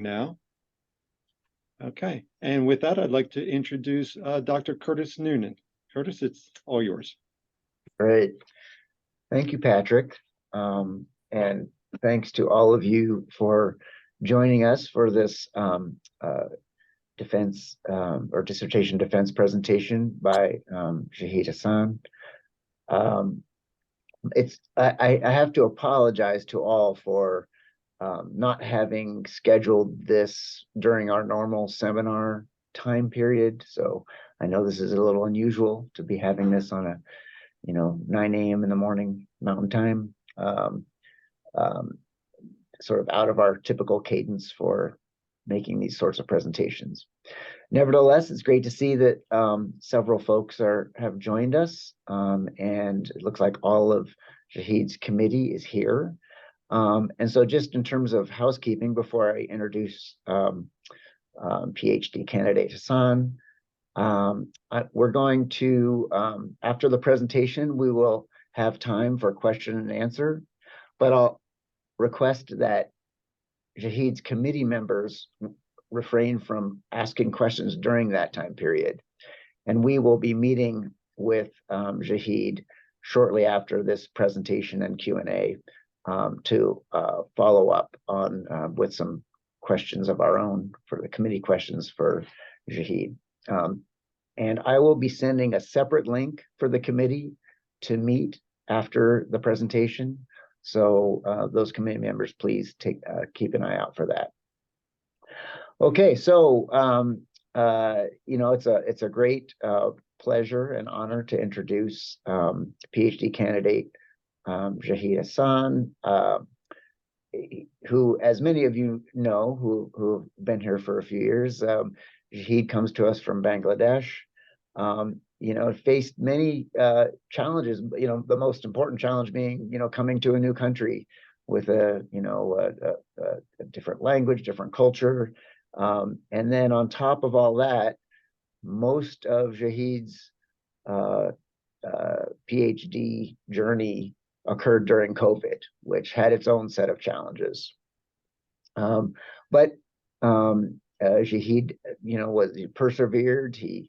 Now. Okay, and with that, I'd like to introduce Dr. Curtis Noonan. Curtis, it's all yours. Great. Thank you, Patrick. And thanks to all of you for joining us for this defense or dissertation defense presentation by Zahid Hasan. I have to apologize to all for not having scheduled this during our normal seminar time period. So I know this is a little unusual to be having this on a 9 a.m. in the morning Mountain Time, sort of out of our typical cadence for making these sorts of presentations. Nevertheless, it's great to see that several folks have joined us, and it looks like all of Zahid's committee is here. And so just in terms of housekeeping, before I introduce PhD candidate Hasan, we're going to, after the presentation, we will have time for question and answer, but I'll request that Zahid's committee members refrain from asking questions during that time period. And we will be meeting with Zahid shortly after this presentation and Q&A to follow up on with some questions of our own for the committee questions for Zahid. And I will be sending a separate link for the committee to meet after the presentation. So those committee members, please keep an eye out for that. Okay, so it's a great pleasure and honor to introduce PhD candidate Zahid Hasan, who, as many of you know, who have been here for a few years, Zahid comes to us from Bangladesh. Faced many challenges. The most important challenge being, coming to a new country with a different language, different culture, and then on top of all that, most of Zahid's PhD journey occurred during COVID, which had its own set of challenges. But Zahid, he persevered. He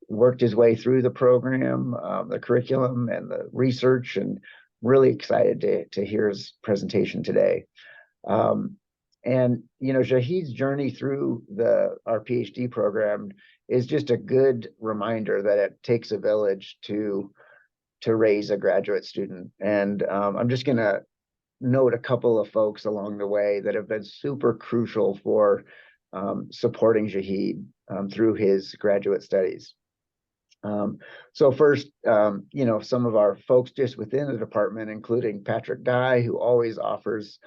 worked his way through the program, the curriculum, and the research, and really excited to hear his presentation today. And Zahid's journey through our PhD program is just a good reminder that it takes a village to raise a graduate student. And I'm just going to note a couple of folks along the way that have been super crucial for supporting Zahid through his graduate studies. So first, some of our folks just within the department, including Patrick Dye, who always offers,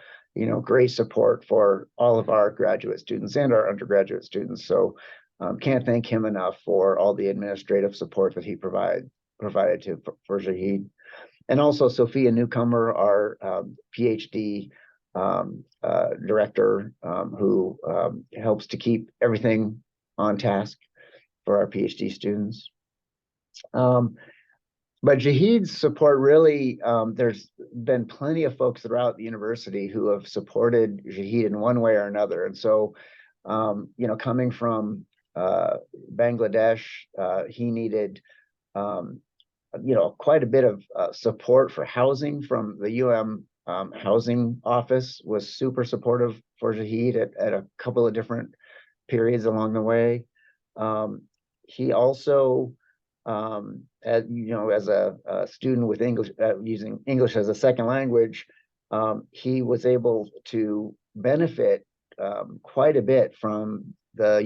great support for all of our graduate students and our undergraduate students. So can't thank him enough for all the administrative support that he provided for Zahid. And also Sophia Newcomer, our PhD director, who helps to keep everything on task for our PhD students. But Zahid's support really, there's been plenty of folks throughout the university who have supported Zahid in one way or another. And so, coming from Bangladesh, he needed, quite a bit of support for housing from the housing office. Was super supportive for Zahid at a couple of different periods along the way. He also, as a student with English, using English as a second language, he was able to benefit quite a bit from the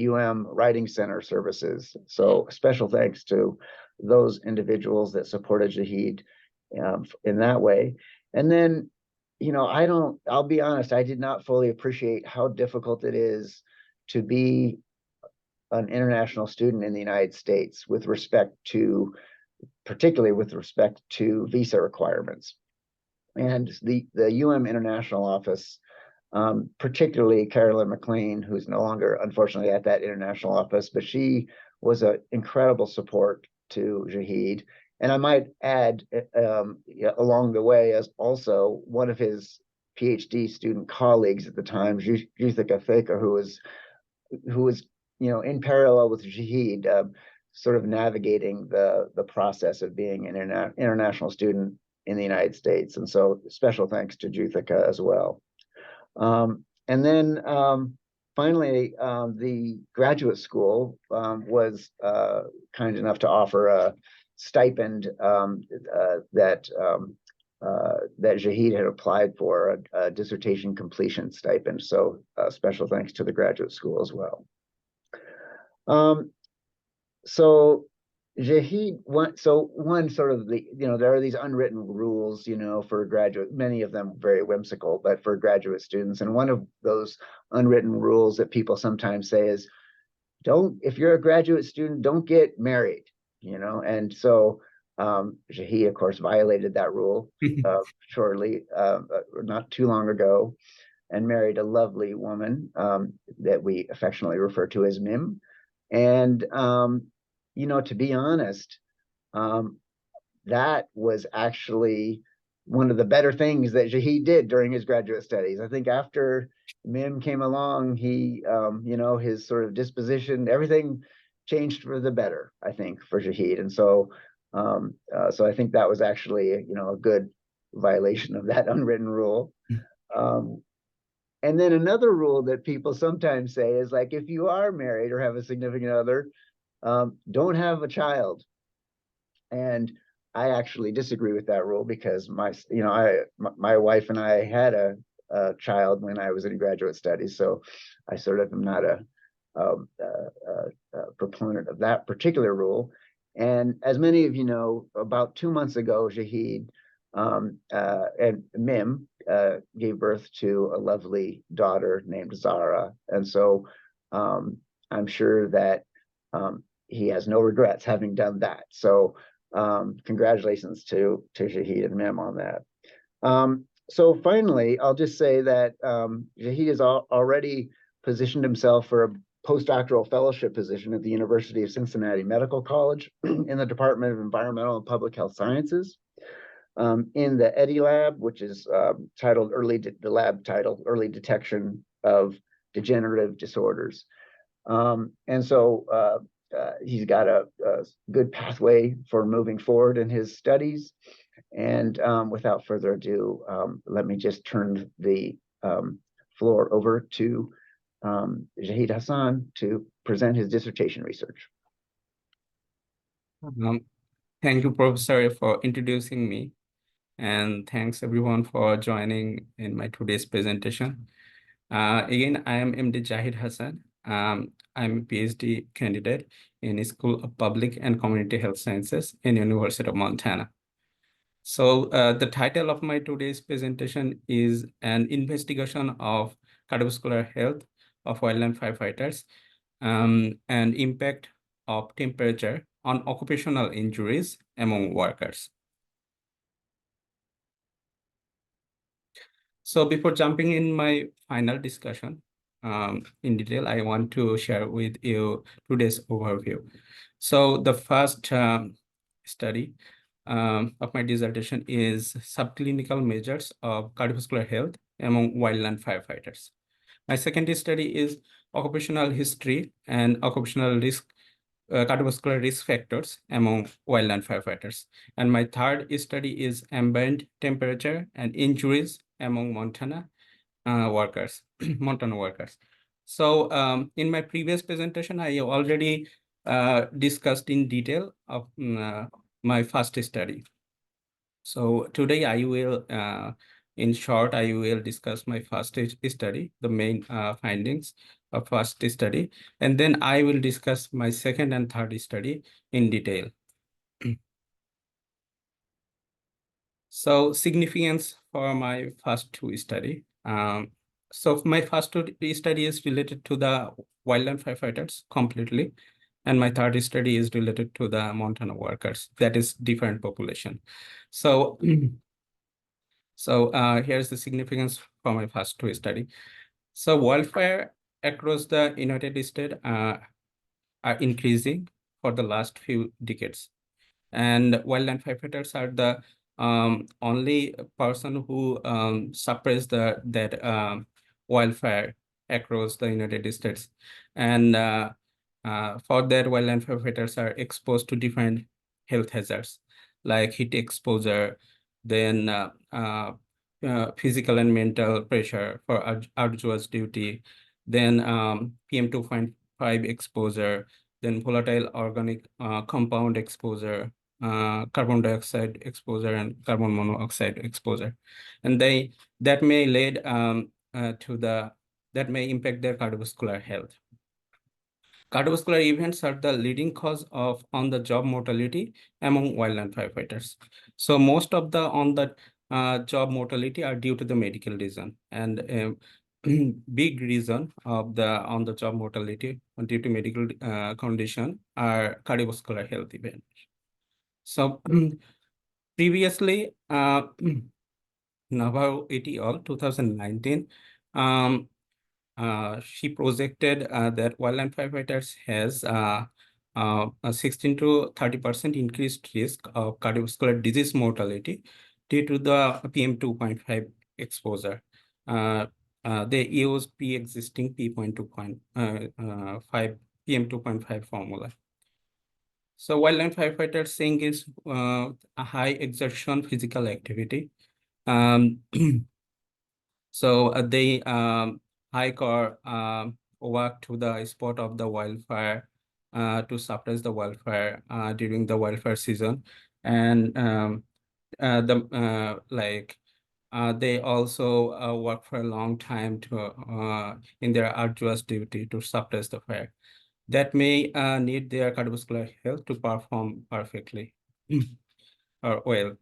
Writing Center services. So special thanks to those individuals that supported Zahid in that way. And then, I'll be honest, I did not fully appreciate how difficult it is to be an international student in the United States particularly with respect to visa requirements. And the International Office, particularly Carolyn McLean, who's no longer, unfortunately, at that international office, but she was an incredible support to Zahid. And I might add, along the way, as also one of his PhD student colleagues at the time, Juthika Theka, who was in parallel with Zahid, sort of navigating the process of being an international student in the United States. And so special thanks to Juthika as well. And then finally, the graduate school was kind enough to offer a stipend that Zahid had applied for, a dissertation completion stipend. So special thanks to the graduate school as well. So Zahid, one sort of there are these unwritten rules, for graduate, many of them very whimsical, but for graduate students. And one of those unwritten rules that people sometimes say is, if you're a graduate student, don't get married, And so Zahid, of course, violated that rule shortly, not too long ago, and married a lovely woman that we affectionately refer to as Mim. And, to be honest, that was actually one of the better things that Zahid did during his graduate studies. I think after Mim came along, he, his sort of disposition, everything changed for the better, I think, for Zahid. And so, so I think that was actually, a good violation of that unwritten rule. And then another rule that people sometimes say is, like, if you are married or have a significant other, don't have a child. And I actually disagree with that rule, because my wife and I had a child when I was in graduate studies. So I sort of am not a proponent of that particular rule. And as many of you know, about 2 months ago, Zahid and Mim gave birth to a lovely daughter named Zara. And so I'm sure that he has no regrets having done that. So congratulations to Zahid and Mim on that. So finally, I'll just say that Zahid has already positioned himself for a postdoctoral fellowship position at the University of Cincinnati Medical College in the Department of Environmental and Public Health Sciences, in the EDDI lab, which is titled Early Detection of Degenerative Disorders. And so he's got a good pathway for moving forward in his studies. And without further ado, let me just turn the floor over to Zahid Hasan to present his dissertation research. Thank you, Professor, for introducing me. And thanks everyone for joining in my today's presentation. Again, I am MD Zahid Hasan. I'm a PhD candidate in School of Public and Community Health Sciences in University of Montana. So the title of my today's presentation is an investigation of cardiovascular health of wildland firefighters and impact of temperature on occupational injuries among workers. So before jumping in my final discussion in detail, I want to share with you today's overview. So the first study of my dissertation is subclinical measures of cardiovascular health among wildland firefighters. My second study is occupational history and occupational risk, cardiovascular risk factors among wildland firefighters. And my third study is ambient temperature and injuries among Montana workers, Montana workers. So in my previous presentation, I already discussed in detail of my first study. So today I will, in short, I will discuss my first study, the main findings of first study, and then I will discuss my second and third study in detail. So significance for my first two study. So my first two study is related to the wildland firefighters completely. And my third study is related to the Montana workers. That is different population. So, here's the significance for my first two study. So wildfire across the United States are increasing for the last few decades. And wildland firefighters are the only a person who suppressed that wildfire across the United States. And for that, wildland firefighters are exposed to different health hazards like heat exposure, then physical and mental pressure for arduous duty, then PM 2.5 exposure, then volatile organic compound exposure, carbon dioxide exposure, and carbon monoxide exposure, and that may lead that may impact their cardiovascular health. Cardiovascular events are the leading cause of on-the-job mortality among wildland firefighters. So most of the on-the-job mortality are due to the medical reason, and big reason of the on-the-job mortality due to medical condition are cardiovascular health events. So previously, Navarro et al. 2019, she projected that wildland firefighters has a 16 to 30% increased risk of cardiovascular disease mortality due to the PM 2.5 exposure. They use pre-existing PM 2.5 formula. So wildland firefighters saying is a high exertion physical activity. So they hike or walk to the spot of the wildfire to suppress the wildfire during the wildfire season, and they also work for a long time to in their arduous duty to suppress the fire. That may need their cardiovascular health to perform perfectly or well.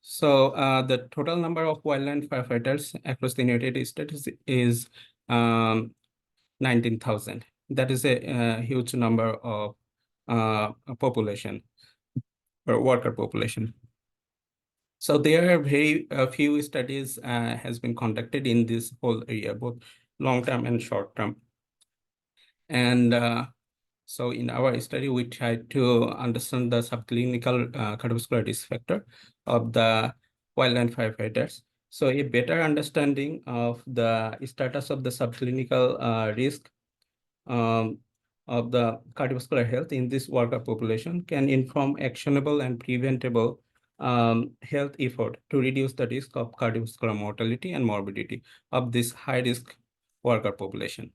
So the total number of wildland firefighters across the United States is 19,000. That is a huge number of population or worker population. So there are very few studies has been conducted in this whole area, both long term and short term. And so in our study, we tried to understand the subclinical cardiovascular risk factor of the wildland firefighters. So a better understanding of the status of the subclinical risk of the cardiovascular health in this worker population can inform actionable and preventable health effort to reduce the risk of cardiovascular mortality and morbidity of this high-risk worker population.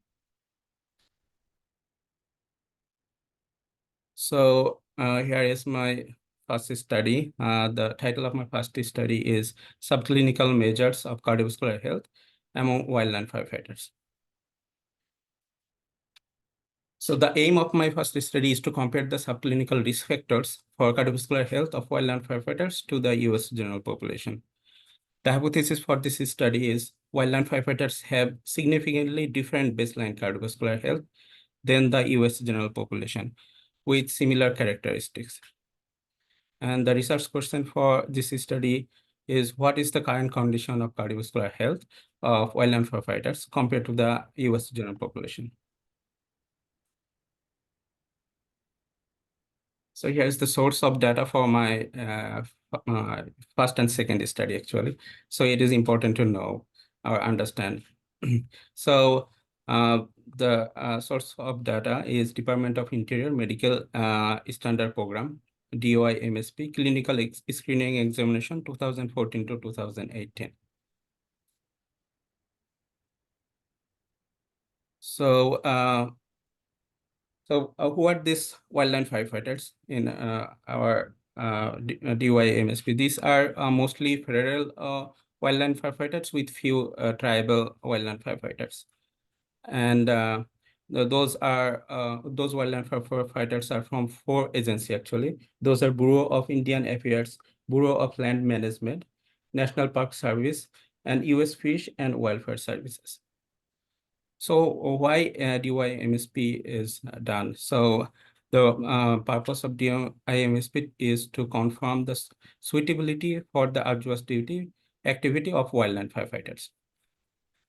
So here is my first study. The title of my first study is Subclinical Measures of Cardiovascular Health Among Wildland Firefighters. So the aim of my first study is to compare the subclinical risk factors for cardiovascular health of wildland firefighters to the US general population. The hypothesis for this study is wildland firefighters have significantly different baseline cardiovascular health than the US general population with similar characteristics. And the research question for this study is what is the current condition of cardiovascular health of wildland firefighters compared to the US general population? So here's the source of data for my first and second study, actually. So it is important to know or understand. So the source of data is Department of Interior Medical Standard Program, DOI MSP, Clinical Screening Examination 2014 to 2018. So who are these wildland firefighters in our DOI MSP? These are mostly federal wildland firefighters with few tribal wildland firefighters. And those wildland firefighters are from 4 agencies, actually. Those are Bureau of Indian Affairs, Bureau of Land Management, National Park Service, and US Fish and Welfare Services. So why DOI MSP is done? So the purpose of DOI MSP is to confirm the suitability for the arduous duty activity of wildland firefighters.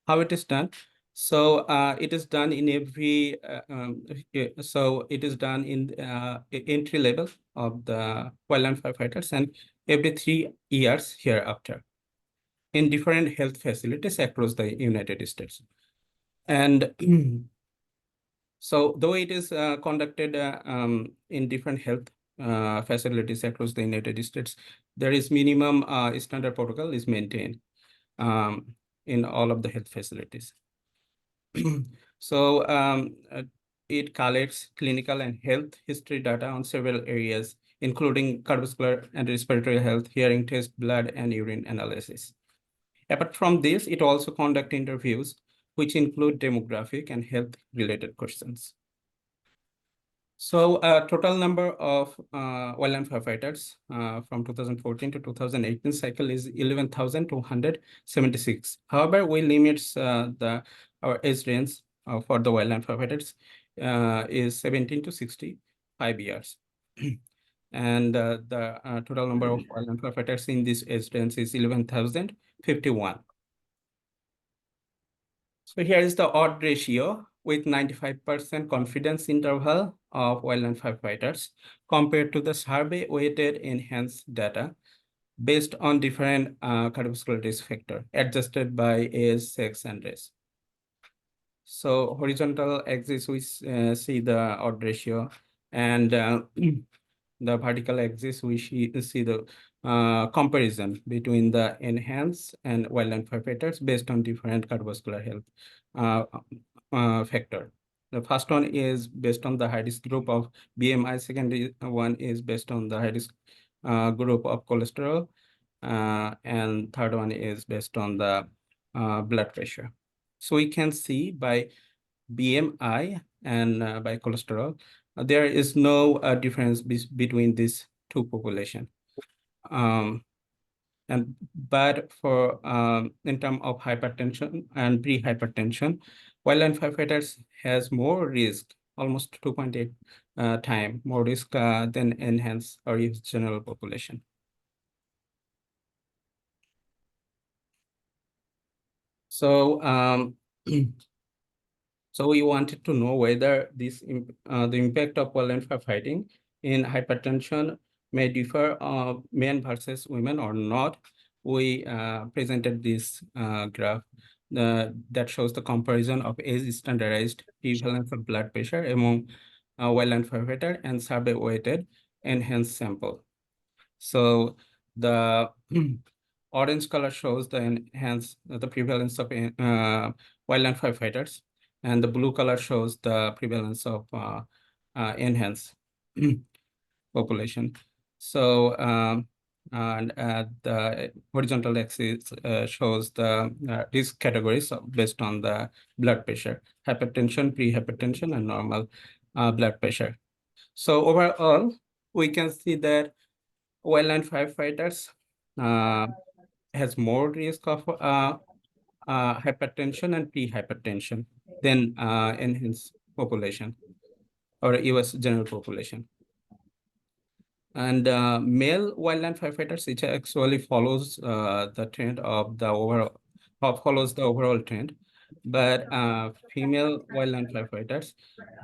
How it is done? So it is done in every, so it is done in entry level of the wildland firefighters, and every 3 years hereafter in different health facilities across the United States. And so though it is conducted in different health facilities across the United States, there is minimum standard protocol is maintained in all of the health facilities. So it collects clinical and health history data on several areas, including cardiovascular and respiratory health, hearing test, blood, and urine analysis. Apart from this, it also conducts interviews, which include demographic and health-related questions. So total number of wildland firefighters from 2014 to 2018 cycle is 11,276. However, we limit our age range for the wildland firefighters is 17 to 65 years. And the total number of wildland firefighters in this age range is 11,051. So here is the odd ratio with 95% confidence interval of wildland firefighters compared to the survey weighted enhanced data based on different cardiovascular risk factor adjusted by age, sex, and race. So horizontal axis, we see the odd ratio, and the vertical axis, we see the comparison between the enhanced and wildland firefighters based on different cardiovascular health factor. The first one is based on the high risk group of BMI. Second one is based on the high risk group of cholesterol, and third one is based on the blood pressure. So we can see by BMI and by cholesterol, there is no difference between these two populations. But for in terms of hypertension and pre-hypertension, wildland firefighters has more risk, almost 2.8 times more risk than enhanced or US general population. So so we wanted to know whether this the impact of wildland firefighting in hypertension may differ men versus women or not. We presented this graph that shows the comparison of age standardized prevalence of blood pressure among wildland firefighter and survey weighted enhanced sample. So the orange color shows the enhanced the prevalence of wildland firefighters, and the blue color shows the prevalence of enhanced population. So and the horizontal axis shows the risk categories based on the blood pressure, hypertension, pre-hypertension, and normal blood pressure. So overall, we can see that wildland firefighters has more risk of hypertension and pre-hypertension than enhanced population or US general population. And male wildland firefighters, which actually follows the trend of the overall, follows the overall trend, but female wildland firefighters,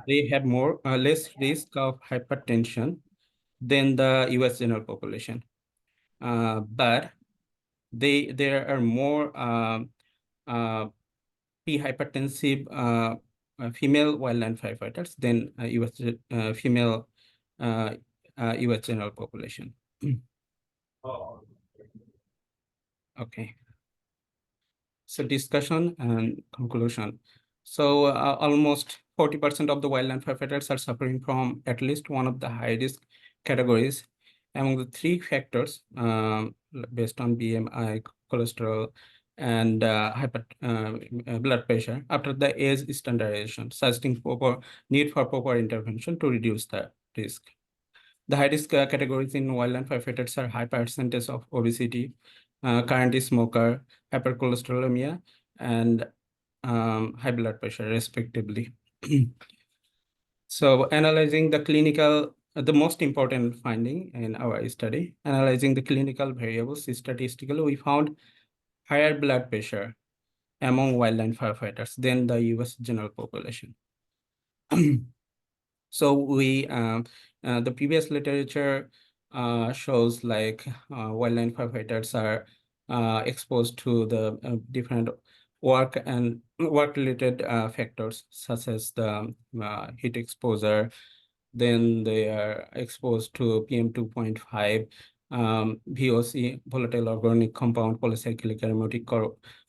they have more less risk of hypertension than the US general population. But there are more pre-hypertensive female wildland firefighters than US female US general population. Okay. So discussion and conclusion. So almost 40% of the wildland firefighters are suffering from at least one of the high risk categories among the 3 factors based on BMI, cholesterol, and blood pressure after the age standardization, suggesting need for proper intervention to reduce the risk. The high risk categories in wildland firefighters are high percentage of obesity, current smoker, hypercholesterolemia, and high blood pressure, respectively. So analyzing the clinical, the most important finding in our study, analyzing the clinical variables statistically, we found higher blood pressure among wildland firefighters than the US general population. So we, the previous literature shows like wildland firefighters are exposed to the different work and work-related factors such as the heat exposure. Then they are exposed to PM 2.5, VOC, volatile organic compound, polycyclic aromatic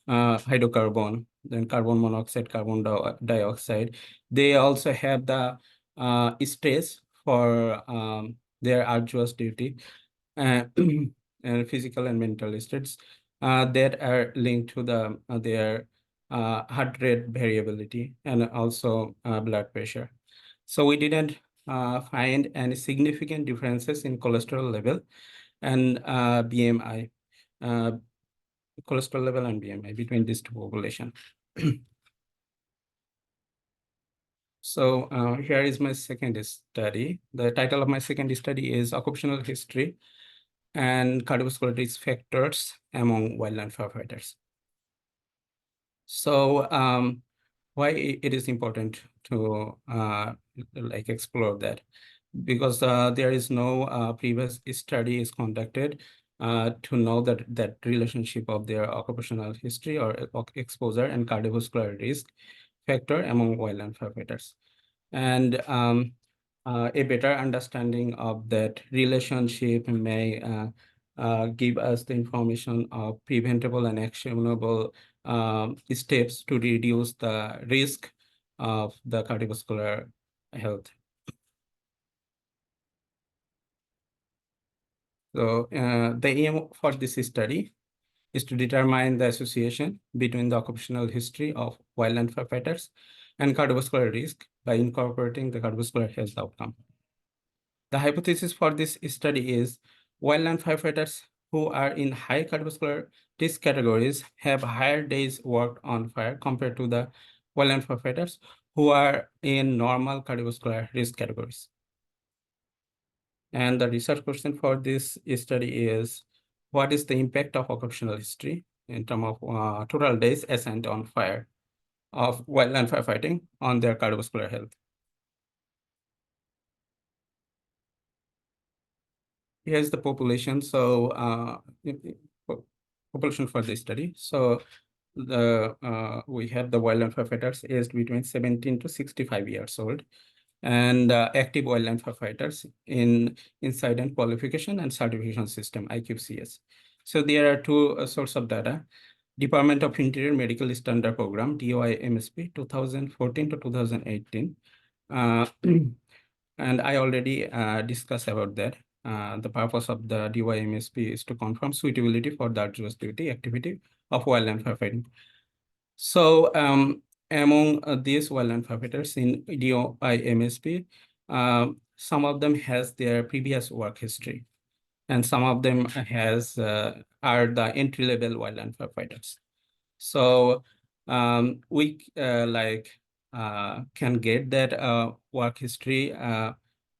hydrocarbon, then carbon monoxide, carbon dioxide. They also have the stress for their arduous duty uh, and physical and mental states that are linked to their heart rate variability and also blood pressure. So we didn't find any significant differences in cholesterol level and BMI, cholesterol level and BMI between these two populations. So here is my second study. The title of my second study is Occupational History and Cardiovascular Risk Factors among Wildland Firefighters. So why it is important to like explore that? Because there is no previous study is conducted to know that relationship of their occupational history or exposure and cardiovascular risk factor among wildland firefighters. And a better understanding of that relationship may give us the information of preventable and actionable steps to reduce the risk of the cardiovascular health. So the aim for this study is to determine the association between the occupational history of wildland firefighters and cardiovascular risk by incorporating the cardiovascular health outcome. The hypothesis for this study is wildland firefighters who are in high cardiovascular risk categories have higher days worked on fire compared to the wildland firefighters who are in normal cardiovascular risk categories. And the research question for this study is, what is the impact of occupational history in terms of total days assigned on fire of wildland firefighting on their cardiovascular health? Here's the population. So population for this study. So we have the wildland firefighters aged between 17 to 65 years old, and active wildland firefighters in incident qualification and certification system, IQCS. So there are two sources of data. Department of Interior Medical Standard Program, DOI-MSP, 2014 to 2018. And I already discussed about that. The purpose of the DOI-MSP is to confirm suitability for the arduous duty activity of wildland firefighting. So among these wildland firefighters in DOI-MSP, some of them has their previous work history, and some of them are the entry-level wildland firefighters. So we can get that work history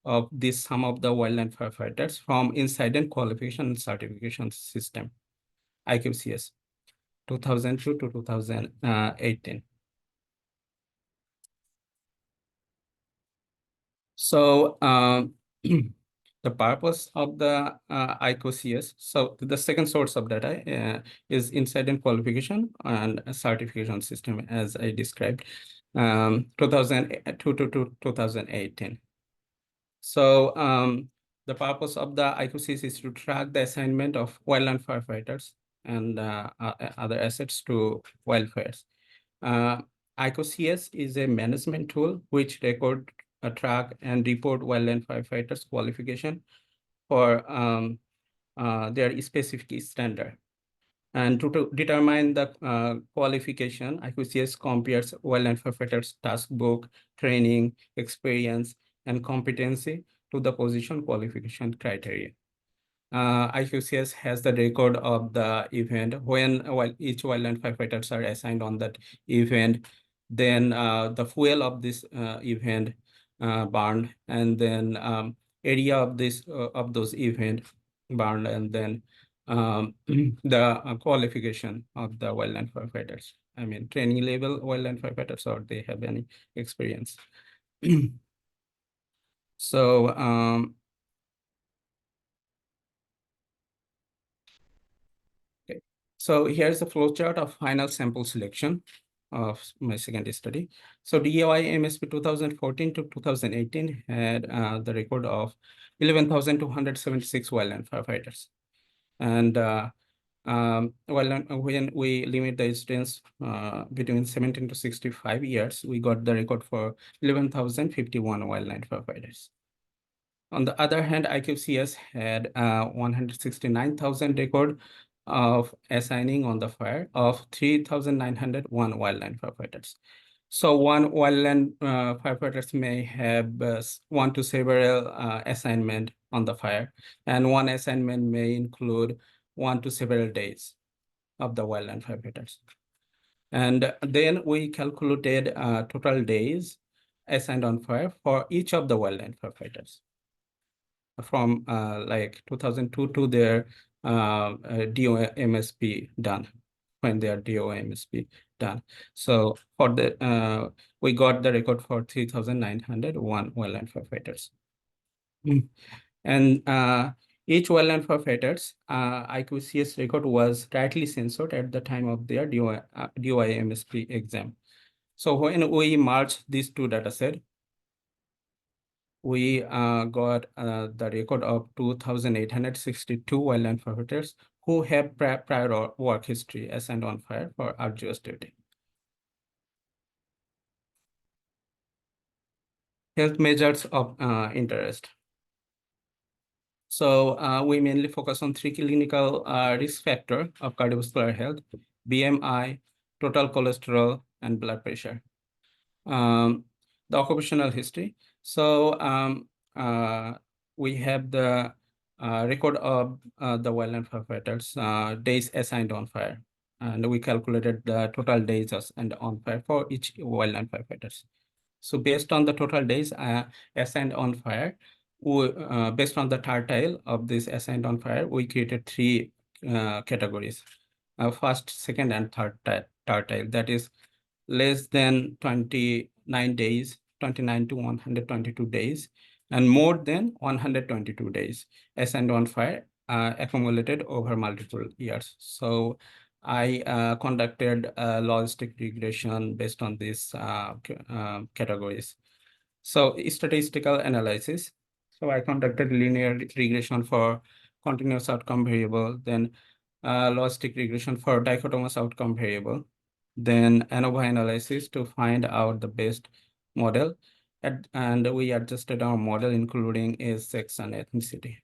of some of the wildland firefighters from Incident Qualification and Certification System, IQCS, 2002 to 2018. So the purpose of the IQCS, so the second source of data is Incident Qualification and Certification System, as I described, 2002 to 2018. So the purpose of the IQCS is to track the assignment of wildland firefighters and other assets to wildfires. IQCS is a management tool which record, track, and report wildland firefighters qualification for their specific standard. And to determine the qualification, IQCS compares wildland firefighters' task book, training, experience, and competency to the position qualification criteria. IQCS has the record of the event when each wildland firefighters are assigned on that event. Then the fuel of this event burned, and then area of those event burned, and then the qualification of the wildland firefighters. I mean, training level wildland firefighters, or they have any experience. So So here's the flowchart of final sample selection of my second study. So DOI MSP 2014 to 2018 had the record of 11,276 wildland firefighters. And when we limit the distance between 17 to 65 years, we got the record for 11,051 wildland firefighters. On the other hand, IQCS had 169,000 record of assigning on the fire of 3,901 wildland firefighters. So one wildland firefighters may have one to several assignment on the fire, and one assignment may include 1 to several days of the wildland firefighters. And then we calculated total days assigned on fire for each of the wildland firefighters from like 2002 to their DOMSP done, when their DOMSP done. So for the we got the record for 3,901 wildland firefighters. And each wildland firefighters IQCS record was tightly censored at the time of their DOI-MSP exam. So when we merged these two data sets, we got the record of 2,862 wildland firefighters who have prior work history assigned on fire for arduous duty. Health measures of interest. So we mainly focus on 3 clinical risk factors of cardiovascular health: BMI, total cholesterol, and blood pressure. The occupational history. So we have the record of the wildland firefighters days assigned on fire, and we calculated the total days assigned on fire for each wildland firefighters. So based on the total days assigned on fire, based on the tertile of this assigned on fire, we created 3 categories: first, second, and third tertile. That is less than 29 days, 29 to 122 days, and more than 122 days assigned on fire accumulated over multiple years. So I conducted a logistic regression based on these categories. So statistical analysis. So I conducted linear regression for continuous outcome variable, then logistic regression for dichotomous outcome variable, then ANOVA analysis to find out the best model, and we adjusted our model including age, sex, and ethnicity.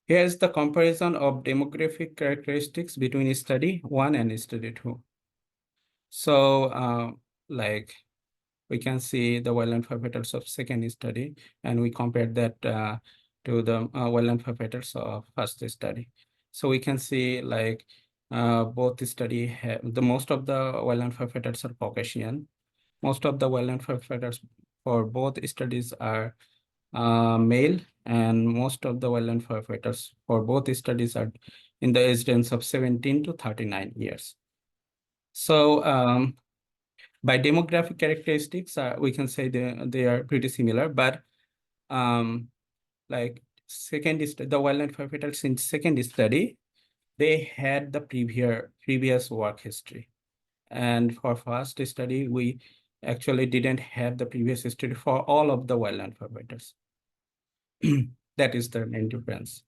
Here's the comparison of demographic characteristics between study 1 and study 2. So like we can see the wildland firefighters of second study, and we compared that to the wildland firefighters of first study. So we can see like both study have most of the wildland firefighters are Caucasian. Most of the wildland firefighters for both studies are male, and most of the wildland firefighters for both studies are in the age range of 17 to 39 years. So by demographic characteristics, we can say they are pretty similar, but like the wildland firefighters in second study, they had the previous work history. And for first study, we actually didn't have the previous history for all of the wildland firefighters. That is the main difference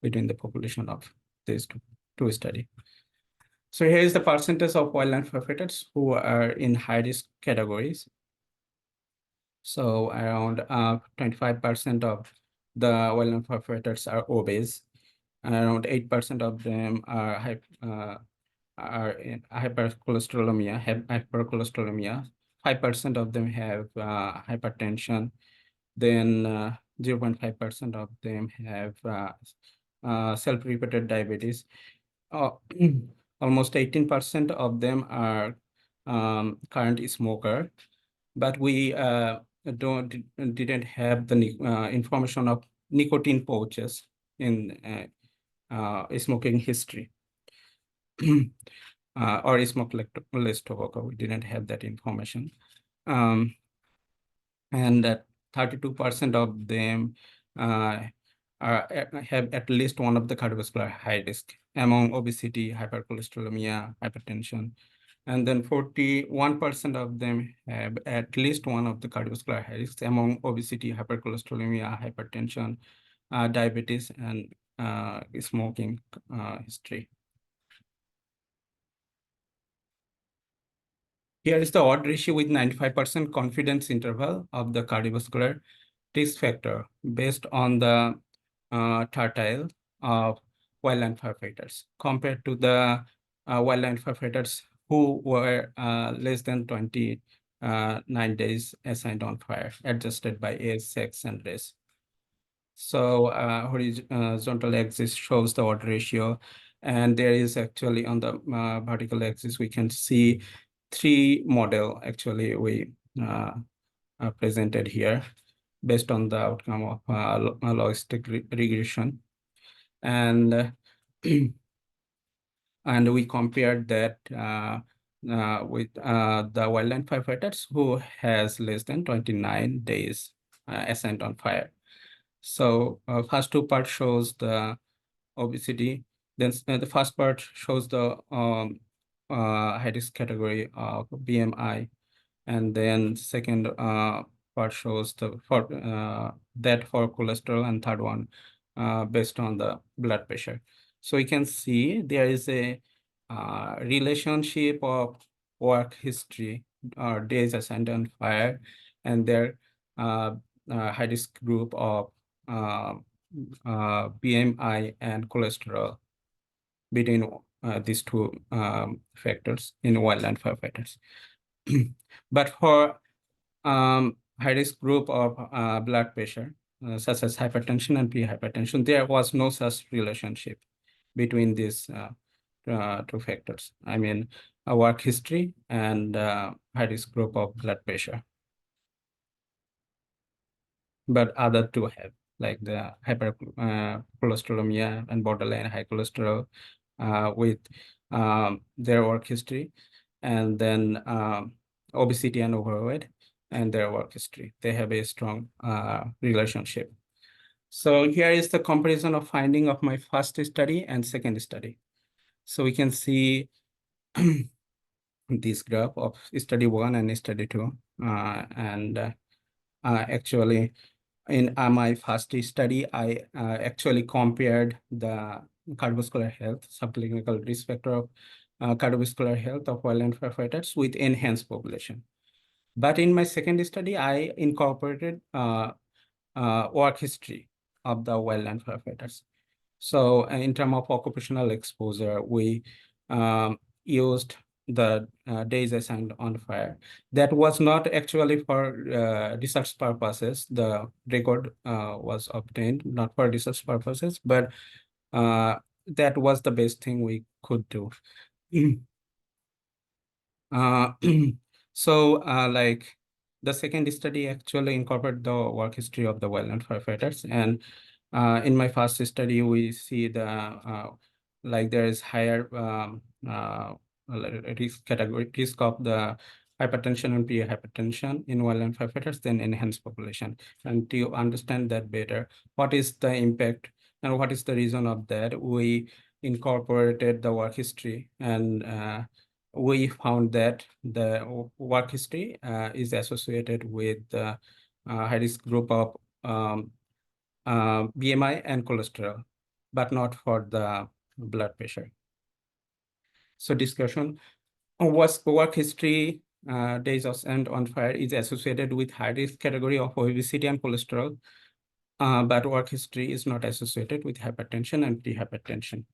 between the population of these two studies. So here is the percentage of wildland firefighters who are in high-risk categories. So around 25% of the wildland firefighters are obese. Around 8% of them are in hypercholesterolemia, have hypercholesterolemia. 5% of them have hypertension. Then 0.5% of them have self-repeated diabetes. Almost 18% of them are current smoker, but we didn't have the information of nicotine pouches in smoking history or smoke less tobacco. We didn't have that information. And 32% of them have at least one of the cardiovascular high risk among obesity, hypercholesterolemia, hypertension. And then 41% of them have at least one of the cardiovascular high risks among obesity, hypercholesterolemia, hypertension, diabetes, and smoking history. Here is the odd ratio with 95% confidence interval of the cardiovascular risk factor based on the tertile of wildland firefighters compared to the wildland firefighters who were less than 29 days assigned on fire, adjusted by age, sex, and race. So horizontal axis shows the odd ratio, and there is actually on the vertical axis we can see three model actually we presented here based on the outcome of logistic regression, and and we compared that with the wildland firefighters who has less than 29 days assigned on fire. So first two parts shows the obesity. Then the first part shows the high risk category of BMI, and then second part shows the that for cholesterol, and third one based on the blood pressure. So you can see there is a relationship of work history or days assigned on fire and their high risk group of BMI and cholesterol between these two factors in wildland firefighters. But for high risk group of blood pressure, such as hypertension and pre-hypertension, there was no such relationship between these two factors. I mean, a work history and high risk group of blood pressure. But other two have, like the hypercholesterolemia and borderline high cholesterol with their work history, and then obesity and overweight and their work history. They have a strong relationship. So here is the comparison of finding of my first study and second study. So we can see this graph of study 1 and study 2. Actually, in my first study, I actually compared the cardiovascular health, subclinical risk factor of cardiovascular health of wildland firefighters with enhanced population. But in my second study, I incorporated work history of the wildland firefighters. So in terms of occupational exposure, we used the days assigned on fire. That was not actually for research purposes. The record was obtained not for research purposes, but that was the best thing we could do. So like the second study actually incorporated the work history of the wildland firefighters, and in my first study we see the like there is higher risk of the hypertension and pre-hypertension in wildland firefighters than enhanced population. And to understand that better, what is the impact and what is the reason of that, we incorporated the work history, and we found that the work history is associated with the high risk group of BMI and cholesterol, but not for the blood pressure. So discussion was work history days of and on fire is associated with high risk category of obesity and cholesterol, but work history is not associated with hypertension and pre-hypertension.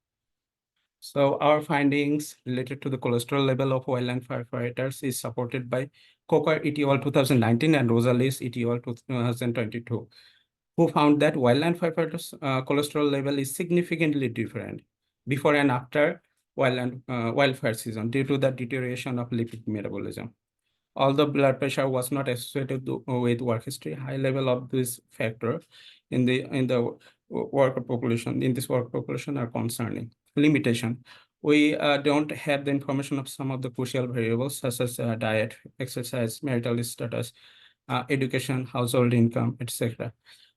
So our findings related to the cholesterol level of wildland firefighters is supported by Coker et al. 2019 and Rosales et al. 2022, who found that wildland firefighters' cholesterol level is significantly different before and after wildfire season due to the deterioration of lipid metabolism. Although blood pressure was not associated with work history, high level of this factor in the worker population, in this worker population are concerning. Limitation. We don't have the information of some of the crucial variables such as diet, exercise, marital status, education, household income, etc.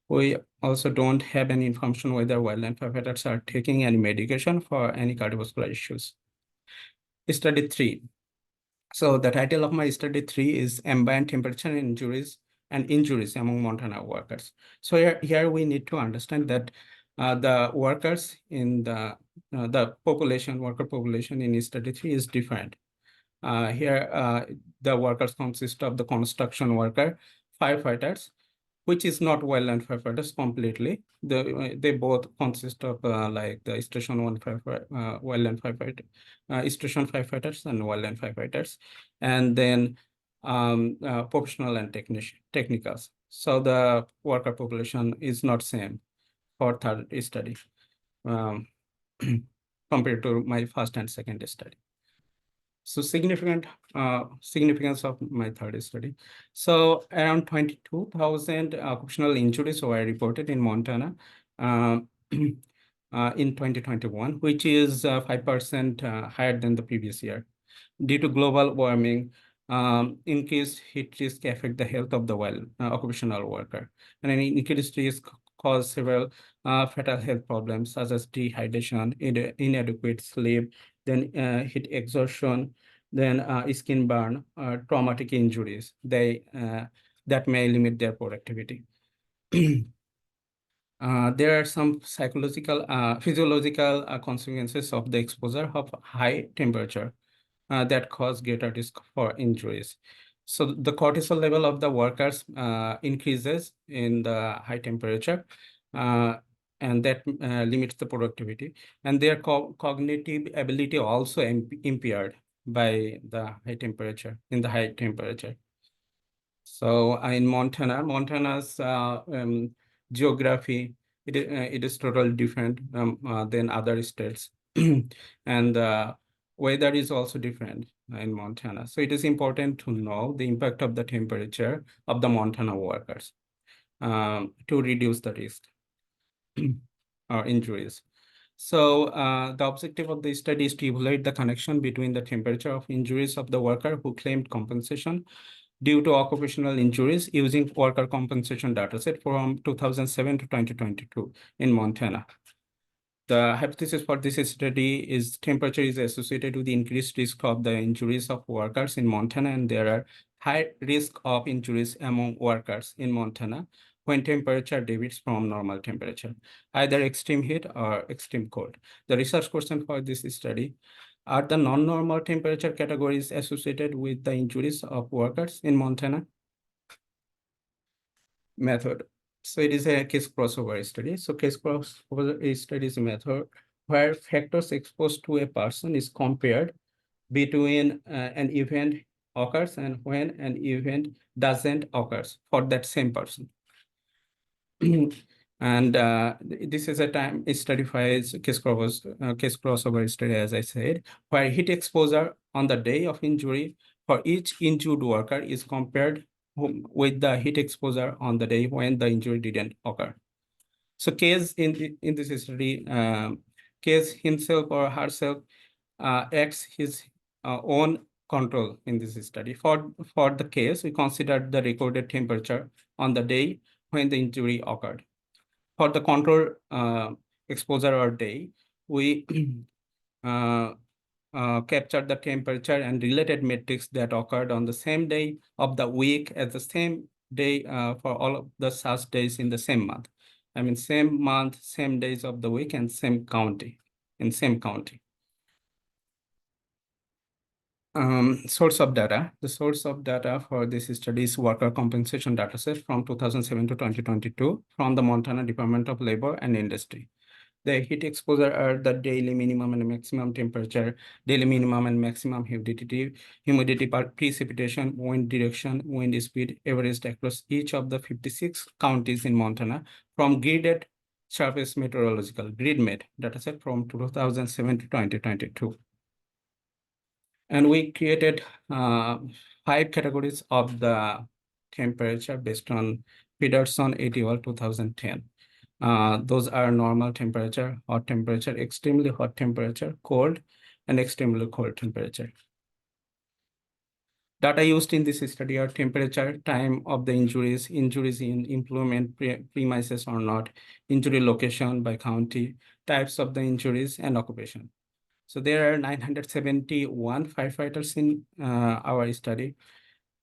We also don't have any information whether wildland firefighters are taking any medication for any cardiovascular issues. Study 3. So the title of my study 3 is Ambient Temperature Injuries and Injuries Among Montana Workers. So here we need to understand that the workers in the worker population in study 3 is different. Here the workers consist of the construction worker, firefighters, which is not wildland firefighters completely. They both consist of like the station one wildland firefighter, station firefighters and wildland firefighters, and then professional and technicals. So the worker population is not same for third study compared to my first and second study. So significance of my third study. So around 22,000 occupational injuries were reported in Montana in 2021, which is 5% higher than the previous year. Due to global warming, increased heat risk affect the health of the occupational worker, and an increased risk cause several fatal health problems such as dehydration, inadequate sleep, then heat exhaustion, then skin burn, traumatic injuries. That may limit their productivity. There are some psychological, physiological consequences of the exposure of high temperature that cause greater risk for injuries. So the cortisol level of the workers increases in the high temperature, and that limits the productivity. And their cognitive ability also impaired by the high temperature, So in Montana's geography, it is totally different than other states. And weather is also different in Montana. So it is important to know the impact of the temperature of the Montana workers to reduce the risk or injuries. So the objective of the study is to evaluate the connection between the temperature of injuries of the worker who claimed compensation due to occupational injuries using worker compensation dataset from 2007 to 2022 in Montana. The hypothesis for this study is temperature is associated with the increased risk of the injuries of workers in Montana, and there are high risk of injuries among workers in Montana when temperature deviates from normal temperature, either extreme heat or extreme cold. The research question for this study: are the non-normal temperature categories associated with the injuries of workers in Montana? Method. So it is a case crossover study. So case crossover study is a method where factors exposed to a person is compared between an event occurs and when an event doesn't occurs for that same person. And this is a time study files case crossover study, as I said, where heat exposure on the day of injury for each injured worker is compared with the heat exposure on the day when the injury didn't occur. So case in this study, case himself or herself acts his own control in this study. For the case, we considered the recorded temperature on the day when the injury occurred. For the control exposure or day, we captured the temperature and related metrics that occurred on the same day of the week as the same day for all of the such days in the same month. I mean, same month, same days of the week, and same county, in same county. Source of data. The source of data for this study is worker compensation dataset from 2007 to 2022 from the Montana Department of Labor and Industry. The heat exposure are the daily minimum and maximum temperature, daily minimum and maximum humidity, precipitation, wind direction, wind speed averaged across each of the 56 counties in Montana from gridded surface meteorological GridMet dataset from 2007 to 2022. And we created 5 categories of the temperature based on Peterson et al. 2010. Those are normal temperature, hot temperature, extremely hot temperature, cold, and extremely cold temperature. Data used in this study are temperature, time of the injuries, injuries in employment premises or not, injury location by county, types of the injuries, and occupation. So there are 971 firefighters in our study,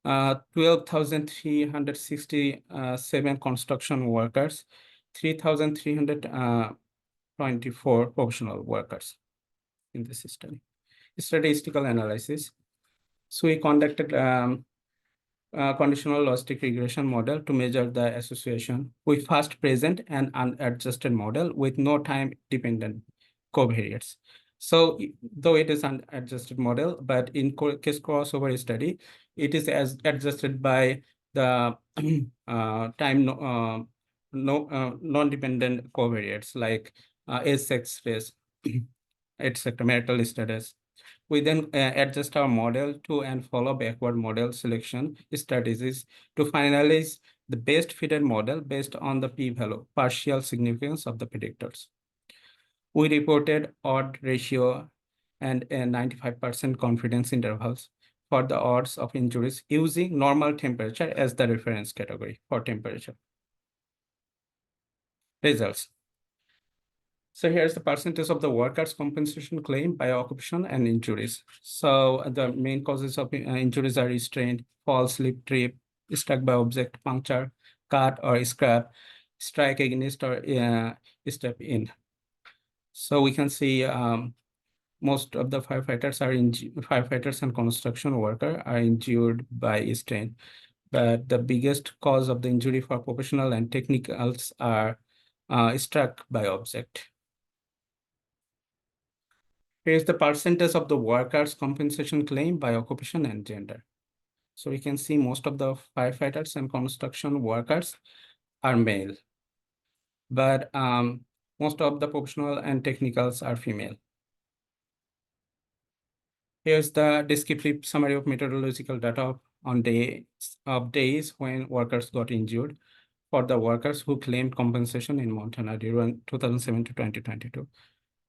12,367 construction workers, 3,324 professional workers in this study. Statistical analysis. So we conducted conditional logistic regression model to measure the association with fast present and unadjusted model with no time dependent covariates. So though it is an adjusted model, but in case crossover study, it is as adjusted by the time non-dependent covariates like age, sex, race, etc., marital status. We then adjust our model to and follow backward model selection strategies to finalize the best fitted model based on the p-value, partial significance of the predictors. We reported odd ratio and a 95% confidence intervals for the odds of injuries using normal temperature as the reference category for temperature. Results. So here's the percentage of the workers' compensation claim by occupation and injuries. So the main causes of injuries are restraint, fall, slip, trip, struck by object, puncture, cut or scrap, strike against or step in. So we can see most of the firefighters and construction worker are injured by strain. But the biggest cause of the injury for professional and technicals are struck by object. Here's the percentage of the workers' compensation claim by occupation and gender. So we can see most of the firefighters and construction workers are male, but most of the professional and technicals are female. Here's the descriptive summary of meteorological data on days when workers got injured for the workers who claimed compensation in Montana during 2007 to 2022.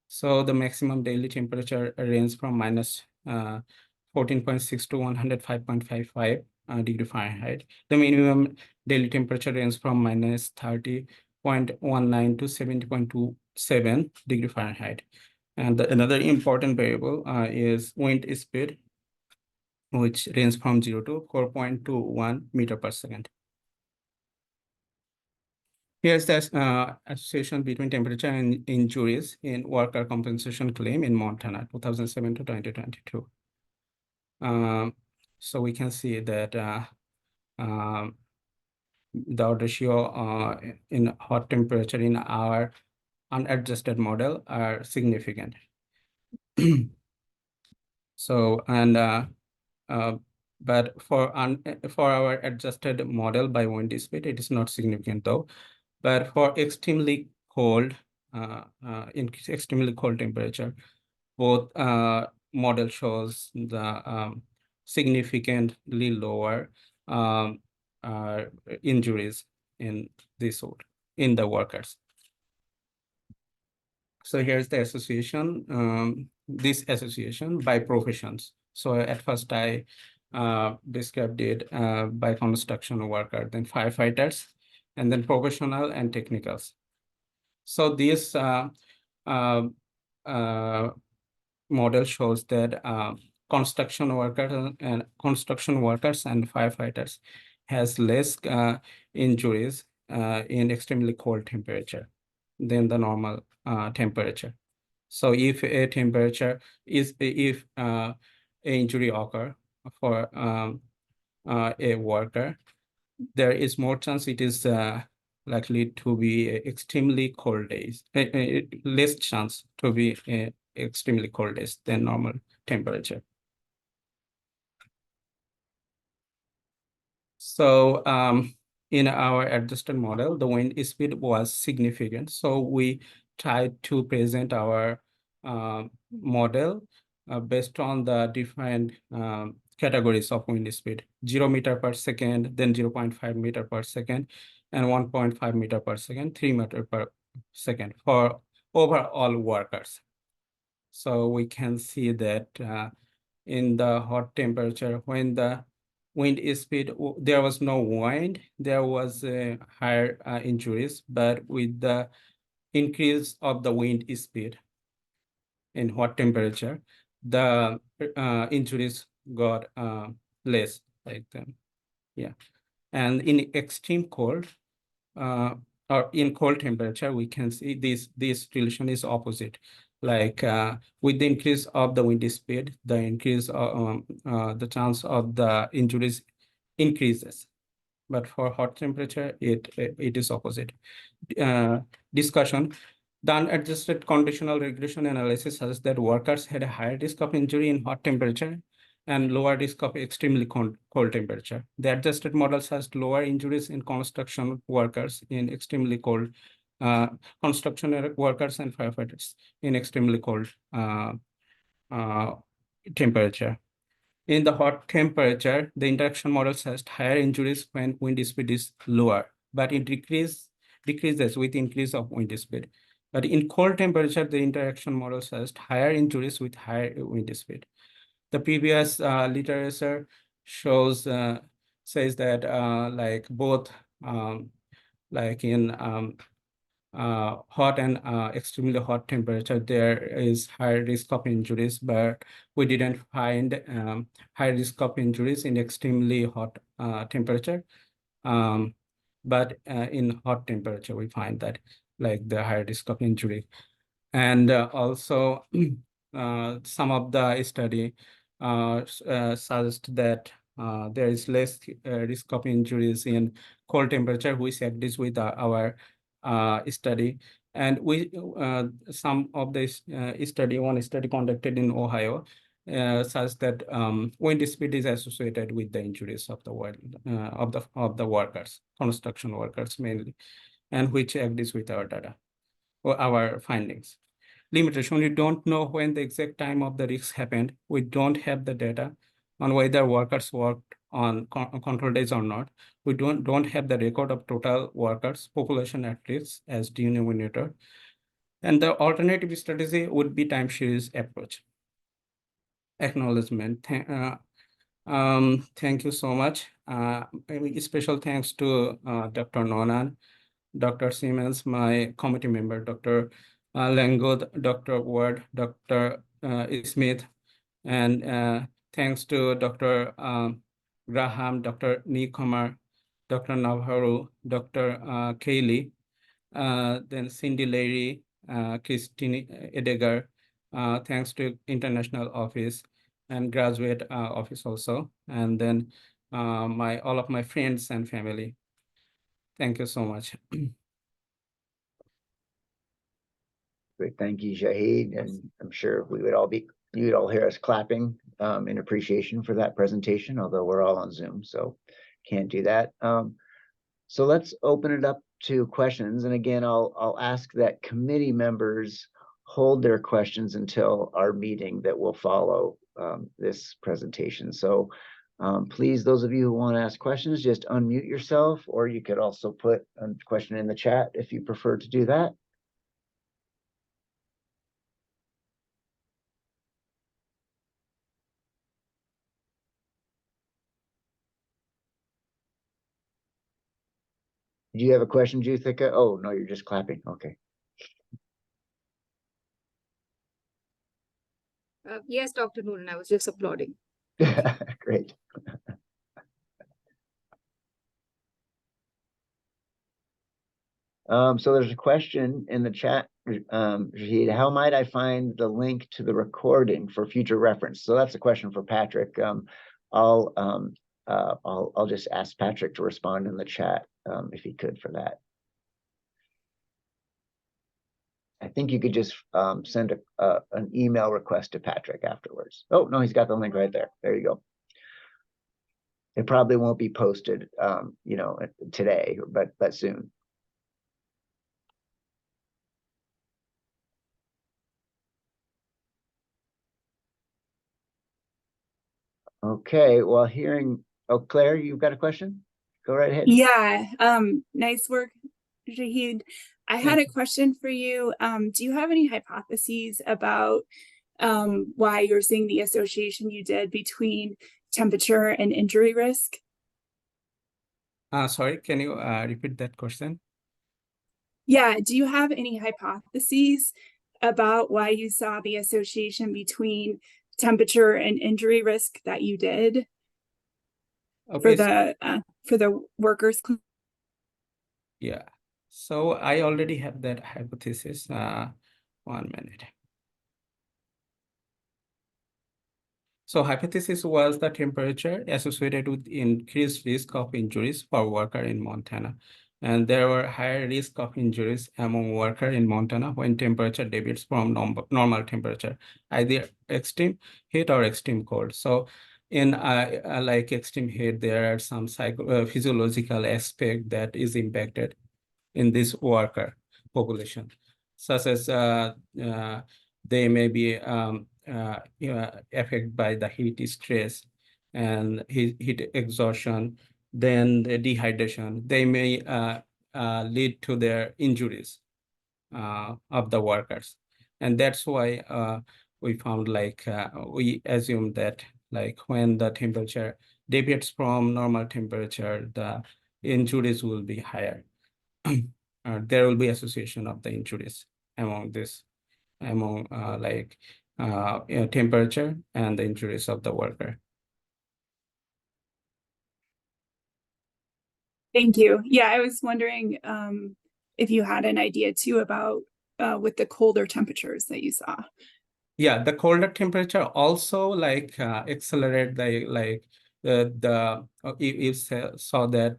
So the maximum daily temperature range from minus 14.6 to 105.55 degree Fahrenheit. The minimum daily temperature range from minus 30.19 to 70.27 degree Fahrenheit. And another important variable is wind speed, which range from 0 to 4.21 meter per second. Here's the association between temperature and injuries in worker compensation claim in Montana, 2007 to 2022. So we can see that the ratio in hot temperature in our unadjusted model are significant. So, and but for our adjusted model by wind speed, it is not significant though. But for extremely cold, in extremely cold temperature, both model shows the significantly lower injuries in the workers. So here's the association, this association by professions. So at first I described it by construction worker, then firefighters, and then professional and technicals. So this model shows that construction workers and firefighters has less injuries in extremely cold temperature than the normal temperature. So if a temperature is if a injury occur for a worker, there is more chance it is likely to be extremely cold days, less chance to be extremely cold days than normal temperature. So in our adjusted model, the wind speed was significant. So we tried to present our model based on the different categories of wind speed: 0 meter per second, then 0.5 meter per second, and 1.5 meter per second, 3 meter per second for overall workers. So we can see that in the hot temperature, when the wind speed, there was no wind, there was higher injuries, but with the increase of the wind speed in hot temperature, the injuries got less, like them. Yeah. And in extreme cold, or in cold temperature, we can see this relation is opposite. Like with the increase of the wind speed, the increase the chance of the injuries increases. But for hot temperature, it is opposite. Discussion. The unadjusted conditional regression analysis suggests that workers had a higher risk of injury in hot temperature and lower risk of extremely cold temperature. The adjusted model suggests lower injuries in construction workers in extremely cold, construction workers and firefighters in extremely cold temperature. In the hot temperature, the interaction model suggests higher injuries when wind speed is lower, but it decreases with increase of wind speed. But in cold temperature, the interaction model suggests higher injuries with higher wind speed. The previous literature says that like both like in hot and extremely hot temperature, there is high risk of injuries, but we didn't find high risk of injuries in extremely hot temperature. But in hot temperature, we find that like the high risk of injury. And also some of the study suggest that there is less risk of injuries in cold temperature, which agrees with our study. And we some of this one study conducted in Ohio says that wind speed is associated with the injuries of the world of the workers, construction workers mainly, and which agrees with our data or our findings. Limitation: we don't know when the exact time of the risks happened. We don't have the data on whether workers worked on control days or not. We don't have the record of total workers population at risk as denominator. And the alternative strategy would be time series approach. Acknowledgement. Thank you so much. Special thanks to Dr. Nonan, Dr. Siemens, my committee member, Dr. Langod, Dr. Ward, Dr. Smith, and thanks to Dr. Graham, Dr. Newcomer, Dr. Navarro, Dr. Kaylee, then Cindy Leary, Christine Edgar, thanks to International Office and Graduate Office also, and then all of my friends and family. Thank you so much. Great, thank you, Zahid, and I'm sure you would all hear us clapping in appreciation for that presentation, although we're all on Zoom, so can't do that. So let's open it up to questions, and again, I'll ask that committee members hold their questions until our meeting that will follow this presentation. So please, those of you who want to ask questions, just unmute yourself, or you could also put a question in the chat if you prefer to do that. Do you have a question, Juthika? Oh, no, you're just clapping. Okay. Yes, Dr. Noonan, I was just applauding. Great. So there's a question in the chat, Zahid, how might I find the link to the recording for future reference? So that's a question for Patrick. I'll just ask Patrick to respond in the chat if he could for that. I think you could just send an email request to Patrick afterwards. Oh, no, he's got the link right there. There you go. It probably won't be posted, you know, today, but soon. Okay, well, oh, Claire, you've got a question? Go right ahead. Yeah, nice work, Zahid. I had a question for you. Do you have any hypotheses about why you're seeing the association you did between temperature and injury risk? Sorry, can you repeat that question? Yeah, do you have any hypotheses about why you saw the association between temperature and injury risk that you did Okay, for the workers? yeah. So I already have that hypothesis. 1 minute. So hypothesis was the temperature associated with increased risk of injuries for worker in Montana. And there were higher risk of injuries among worker in Montana when temperature deviates from normal temperature, either extreme heat or extreme cold. So in like extreme heat, there are some physiological aspect that is impacted in this worker population, such as they may be affected by the heat stress and heat exhaustion, then the dehydration. They may lead to their injuries of the workers. And that's why we found like, we assume that like when the temperature deviates from normal temperature, the injuries will be higher. There will be association of the injuries among this, among temperature and the injuries of the worker. Thank you. Yeah, I was wondering if you had an idea too about with the colder temperatures that you saw. Yeah, the colder temperature also like accelerate the like you saw that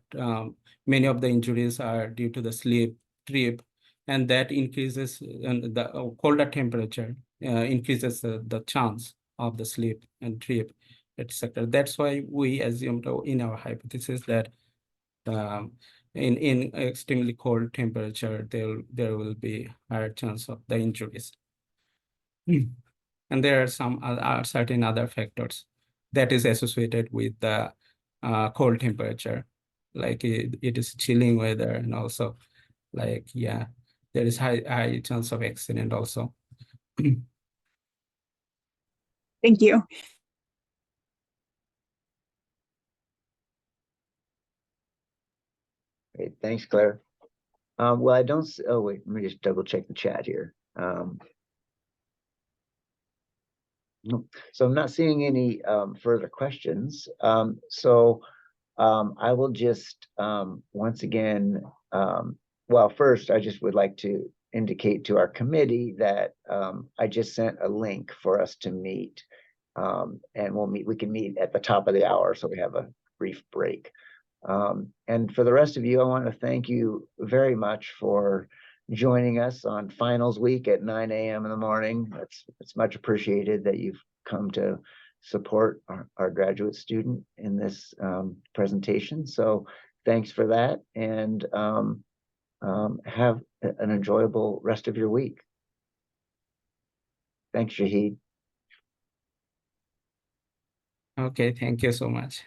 many of the injuries are due to the sleep trip, and that increases, and the colder temperature increases the chance of the sleep and trip, etc. That's why we assumed in our hypothesis that in extremely cold temperature there will be higher chance of the injuries. And there are some certain other factors that is associated with the cold temperature, like it is chilling weather, and also like, yeah, there is high chance of accident also. Thank you. Great, thanks, Claire. Well, I don't. Oh wait, let me just double check the chat here. Nope. So I'm not seeing any further questions. So I will just once again. Well, first, I just would like to indicate to our committee that I just sent a link for us to meet, and we'll meet. We can meet at the top of the hour, so we have a brief break. And for the rest of you, I want to thank you very much for joining us on finals week at 9 a.m. in the morning. It's much appreciated that you've come to support our graduate student in this presentation. So thanks for that, and have an enjoyable rest of your week. Thanks, Zahid. Okay, thank you so much.